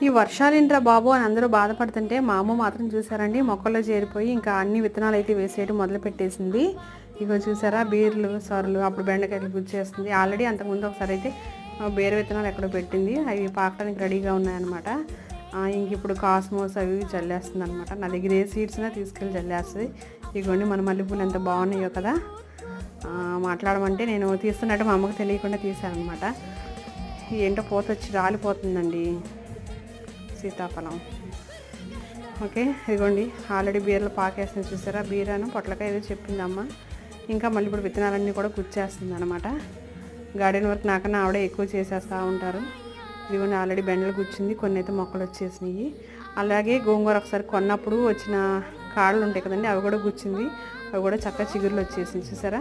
ఈ వర్షాలేంట్రా బాబు అని అందరూ బాధపడుతుంటే మా అమ్మ మాత్రం చూసారండి మొక్కల్లో చేరిపోయి ఇంకా అన్ని విత్తనాలు అయితే వేసేయడం మొదలు పెట్టేసింది. ఇగో చూసారా బీర్లు సొరలు అప్పుడు బెండకాయలు గుచ్చేస్తుంది. ఆల్రెడీ అంతకుముందు ఒకసారి అయితే బీర విత్తనాలు ఎక్కడో పెట్టింది, అవి పాకడానికి రెడీగా ఉన్నాయన్నమాట. ఇంక ఇప్పుడు కాస్మోస్ అవి చల్లేస్తుంది అనమాట. నా దగ్గర ఏ సీడ్స్నా తీసుకెళ్ళి చల్లేస్తుంది. ఇగోండి మన మల్లెపూలు ఎంత బాగున్నాయో కదా. మాట్లాడమంటే నేను తీస్తున్నట్టు మా అమ్మకు తెలియకుండా తీసాను అనమాట. ఏంటో పూత వచ్చి రాలిపోతుందండి సీతాఫలం. ఓకే ఇదిగోండి ఆల్రెడీ బీరలు పాకేస్తుంది చూసారా. బీరాను పొట్లకాయ ఏదో చెప్పిందమ్మ. ఇంకా మళ్ళీ ఇప్పుడు విత్తనాలన్నీ కూడా గుచ్చేస్తుంది అనమాట. గార్డెన్ వర్క్ నాకన్నా ఆవిడే ఎక్కువ చేసేస్తూ ఉంటారు. ఇదిగోండి ఆల్రెడీ బెండలు గుచ్చింది, కొన్ని అయితే మొక్కలు వచ్చేసినాయి. అలాగే గోంగూర ఒకసారి కొన్నప్పుడు వచ్చిన కాడలు ఉంటాయి కదండి, అవి కూడా గుచ్చింది. అవి కూడా చక్కగా చిగురులు వచ్చేసింది చూసారా.